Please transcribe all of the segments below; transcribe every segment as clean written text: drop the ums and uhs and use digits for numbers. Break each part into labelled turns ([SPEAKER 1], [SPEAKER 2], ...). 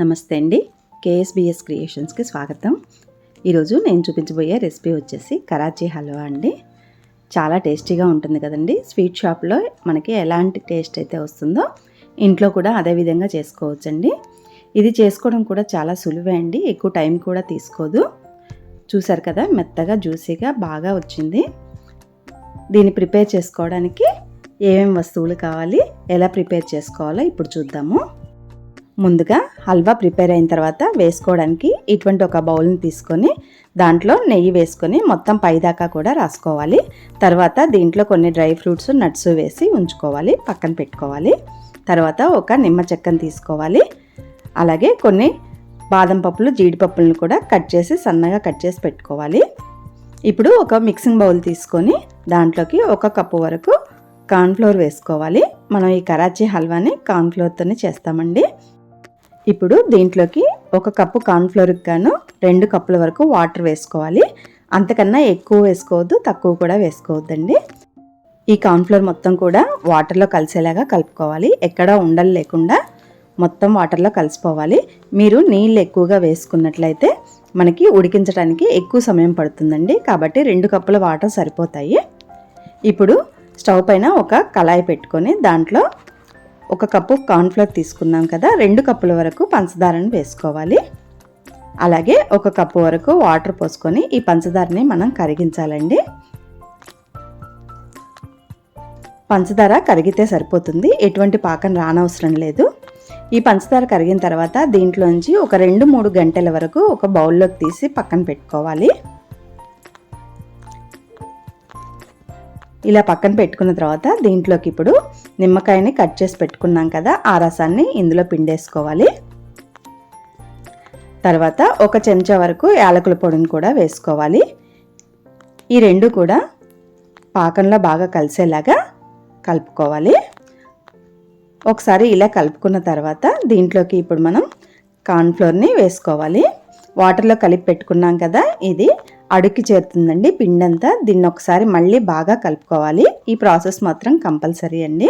[SPEAKER 1] నమస్తే అండి. కేఎస్బిఎస్ క్రియేషన్స్కి స్వాగతం. ఈరోజు నేను చూపించబోయే రెసిపీ వచ్చేసి కరాచీ హల్వా అండి. చాలా టేస్టీగా ఉంటుంది కదండి. స్వీట్ షాప్లో మనకి ఎలాంటి టేస్ట్ అయితే వస్తుందో ఇంట్లో కూడా అదే విధంగా చేసుకోవచ్చండి. ఇది చేసుకోవడం కూడా చాలా సులువే అండి. ఎక్కువ టైం కూడా తీసుకోదు. చూసారు కదా, మెత్తగా జ్యూసీగా బాగా వచ్చింది. దీన్ని ప్రిపేర్ చేసుకోవడానికి ఏమేమి వస్తువులు కావాలి, ఎలా ప్రిపేర్ చేసుకోవాలో ఇప్పుడు చూద్దాము. ముందుగా హల్వా ప్రిపేర్ అయిన తర్వాత వేసుకోవడానికి ఇటువంటి ఒక బౌల్ని తీసుకొని దాంట్లో నెయ్యి వేసుకొని మొత్తం పైదాకా కూడా రాసుకోవాలి. తర్వాత దీంట్లో కొన్ని డ్రై ఫ్రూట్స్, నట్స్ వేసి ఉంచుకోవాలి, పక్కన పెట్టుకోవాలి. తర్వాత ఒక నిమ్మ చెక్కను తీసుకోవాలి. అలాగే కొన్ని బాదం పప్పులు, జీడిపప్పులను కూడా కట్ చేసి సన్నగా కట్ చేసి పెట్టుకోవాలి. ఇప్పుడు ఒక మిక్సింగ్ బౌల్ తీసుకొని దాంట్లోకి 1 కప్పు వరకు కార్న్ఫ్లోర్ వేసుకోవాలి. మనం ఈ కరాచీ హల్వాని కార్న్ఫ్లోర్తోనే చేస్తామండి. ఇప్పుడు దీంట్లోకి 1 కప్పు కార్న్ఫ్లోర్కి గాను 2 కప్పుల వరకు వాటర్ వేసుకోవాలి. అంతకన్నా ఎక్కువ వేసుకోవద్దు, తక్కువ కూడా వేసుకోవద్దండి. ఈ కార్న్ఫ్లోర్ మొత్తం కూడా వాటర్లో కలిసేలాగా కలుపుకోవాలి. ఎక్కడా ఉండలు లేకుండా మొత్తం వాటర్లో కలిసిపోవాలి. మీరు నీళ్ళు ఎక్కువగా వేసుకున్నట్లయితే మనకి ఉడికించడానికి ఎక్కువ సమయం పడుతుందండి. కాబట్టి 2 కప్పుల వాటర్ సరిపోతాయి. ఇప్పుడు స్టవ్ పైన ఒక కళాయి పెట్టుకొని దాంట్లో 1 కప్పు కార్న్ఫ్లోర్ తీసుకున్నాం కదా, 2 కప్పుల వరకు పంచదారను వేసుకోవాలి. అలాగే 1 కప్పు వరకు వాటర్ పోసుకొని ఈ పంచదారని మనం కరిగించాలండి. పంచదార కరిగితే సరిపోతుంది, ఎటువంటి పాకం రానవసరం లేదు. ఈ పంచదార కరిగిన తర్వాత దీంట్లోంచి ఒక 2-3 గంటల వరకు ఒక బౌల్లోకి తీసి పక్కన పెట్టుకోవాలి. ఇలా పక్కన పెట్టుకున్న తర్వాత దీంట్లోకి ఇప్పుడు నిమ్మకాయని కట్ చేసి పెట్టుకున్నాం కదా, ఆ రసాన్ని ఇందులో పిండేసుకోవాలి. తర్వాత 1 చెంచా వరకు యాలకుల పొడిని కూడా వేసుకోవాలి. ఈ రెండు కూడా పాకంలో బాగా కలిసేలాగా కలుపుకోవాలి. ఒకసారి ఇలా కలుపుకున్న తర్వాత దీంట్లోకి ఇప్పుడు మనం కార్న్ఫ్లోర్ని వేసుకోవాలి. వాటర్లో కలిపి పెట్టుకున్నాం కదా, ఇది అడుక్కి చేరుతుందండి పిండంతా. దీన్ని ఒకసారి మళ్ళీ బాగా కలుపుకోవాలి. ఈ ప్రాసెస్ మాత్రం కంపల్సరీ అండి,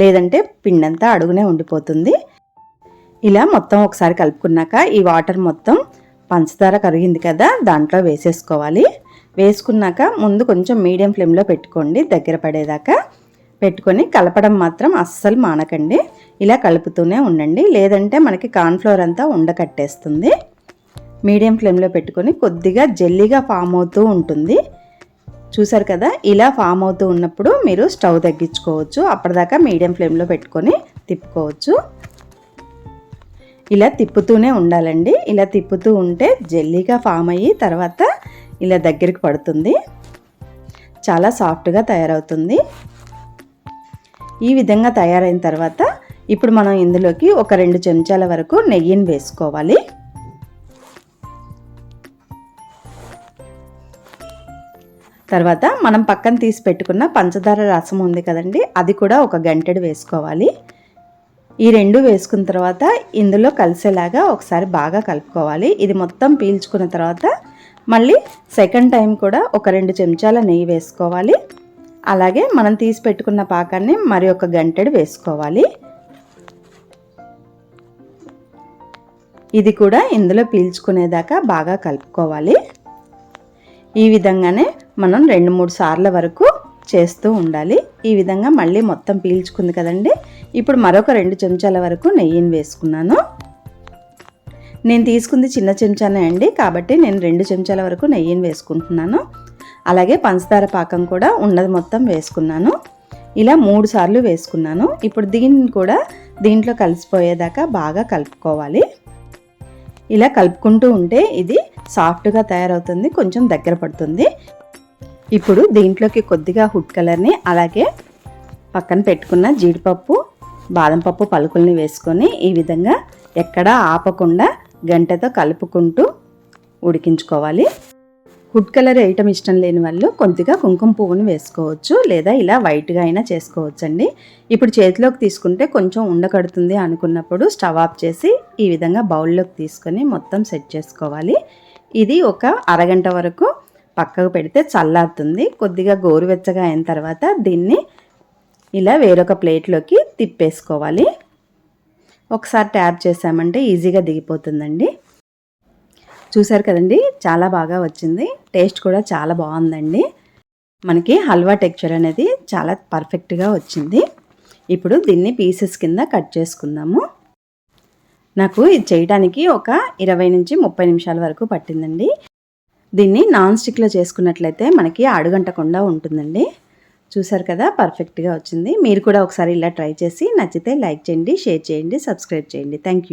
[SPEAKER 1] లేదంటే పిండంతా అడుగునే ఉండిపోతుంది. ఇలా మొత్తం ఒకసారి కలుపుకున్నాక ఈ వాటర్ మొత్తం పంచదార కరిగింది కదా దాంట్లో వేసేసుకోవాలి. వేసుకున్నాక ముందు కొంచెం మీడియం ఫ్లేమ్లో పెట్టుకోండి, దగ్గర పడేదాకా పెట్టుకొని కలపడం మాత్రం అస్సలు మానకండి. ఇలా కలుపుతూనే ఉండండి, లేదంటే మనకి కార్న్ఫ్లోర్ అంతా ఉండకట్టేస్తుంది. మీడియం ఫ్లేమ్లో పెట్టుకొని కొద్దిగా జెల్లీగా ఫామ్ అవుతూ ఉంటుంది. చూసారు కదా, ఇలా ఫామ్ అవుతూ ఉన్నప్పుడు మీరు స్టవ్ తగ్గించుకోవచ్చు. అప్పటిదాకా మీడియం ఫ్లేమ్లో పెట్టుకొని తిప్పుకోవచ్చు. ఇలా తిప్పుతూనే ఉండాలండి. ఇలా తిప్పుతూ ఉంటే జెల్లీగా ఫామ్ అయ్యి తర్వాత ఇలా దగ్గరికి పడుతుంది, చాలా సాఫ్ట్గా తయారవుతుంది. ఈ విధంగా తయారైన తర్వాత ఇప్పుడు మనం ఇందులోకి ఒక 2 చెంచాల వరకు నెయ్యిని వేసుకోవాలి. తర్వాత మనం పక్కన తీసి పెట్టుకున్న పంచదార రసం ఉంది కదండి, అది కూడా 1 గంటెడు వేసుకోవాలి. ఈ 2 వేసుకున్న తర్వాత ఇందులో కలిసేలాగా ఒకసారి బాగా కలుపుకోవాలి. ఇది మొత్తం పీల్చుకున్న తర్వాత మళ్ళీ సెకండ్ టైం కూడా ఒక 2 చెంచాల నెయ్యి వేసుకోవాలి. అలాగే మనం తీసి పెట్టుకున్న పాకాన్ని మరి 1 గంటెడు వేసుకోవాలి. ఇది కూడా ఇందులో పీల్చుకునేదాకా బాగా కలుపుకోవాలి. ఈ విధంగానే మనం 2-3 సార్ల వరకు చేస్తూ ఉండాలి. ఈ విధంగా మళ్ళీ మొత్తం పీల్చుకుంది కదండి. ఇప్పుడు మరొక 2 చెంచాల వరకు నెయ్యిని వేసుకున్నాను. నేను తీసుకుంది చిన్న చెంచానే అండి, కాబట్టి నేను 2 చెంచాల వరకు నెయ్యిని వేసుకుంటున్నాను. అలాగే పంచదార పాకం కూడా ఉన్నది మొత్తం వేసుకున్నాను. ఇలా 3 సార్లు వేసుకున్నాను. ఇప్పుడు దీన్ని కూడా దీంట్లో కలిసిపోయేదాకా బాగా కలుపుకోవాలి. ఇలా కలుపుకుంటూ ఉంటే ఇది సాఫ్ట్గా తయారవుతుంది, కొంచెం దగ్గర పడుతుంది. ఇప్పుడు దీంట్లోకి కొద్దిగా ఫుడ్ కలర్ని అలాగే పక్కన పెట్టుకున్న జీడిపప్పు, బాదం పప్పు పలుకుల్ని వేసుకొని ఈ విధంగా ఎక్కడా ఆపకుండా గంటెతో కలుపుకుంటూ ఉడికించుకోవాలి. ఫుడ్ కలర్ వేయటం ఇష్టం లేని వాళ్ళు కొద్దిగా కుంకుమ పువ్వును వేసుకోవచ్చు, లేదా ఇలా వైట్గా అయినా చేసుకోవచ్చండి. ఇప్పుడు చేతిలోకి తీసుకుంటే కొంచెం ఉండకడుతుంది అనుకున్నప్పుడు స్టవ్ ఆఫ్ చేసి ఈ విధంగా బౌల్లోకి తీసుకొని మొత్తం సెట్ చేసుకోవాలి. ఇది ఒక అరగంట వరకు పక్కకు పెడితే చల్లారుతుంది. కొద్దిగా గోరువెచ్చగా అయిన తర్వాత దీన్ని ఇలా వేరొక ప్లేట్లోకి తిప్పేసుకోవాలి. ఒకసారి ట్యాప్ చేసామంటే ఈజీగా దిగిపోతుందండి. చూసారు కదండి, చాలా బాగా వచ్చింది. టేస్ట్ కూడా చాలా బాగుందండి. మనకి హల్వా టెక్చర్ అనేది చాలా పర్ఫెక్ట్గా వచ్చింది. ఇప్పుడు దీన్ని పీసెస్ కింద కట్ చేసుకుందాము. నాకు ఇది చేయడానికి ఒక 20 నుంచి 30 నిమిషాల వరకు పట్టిందండి. దీన్ని నాన్ స్టిక్లో చేసుకున్నట్లయితే మనకి అడుగంటకుండా ఉంటుందండి. చూసారు కదా, పర్ఫెక్ట్గా వచ్చింది. మీరు కూడా ఒకసారి ఇలా ట్రై చేసి నచ్చితే లైక్ చేయండి, షేర్ చేయండి, సబ్స్క్రైబ్ చేయండి. Thank you.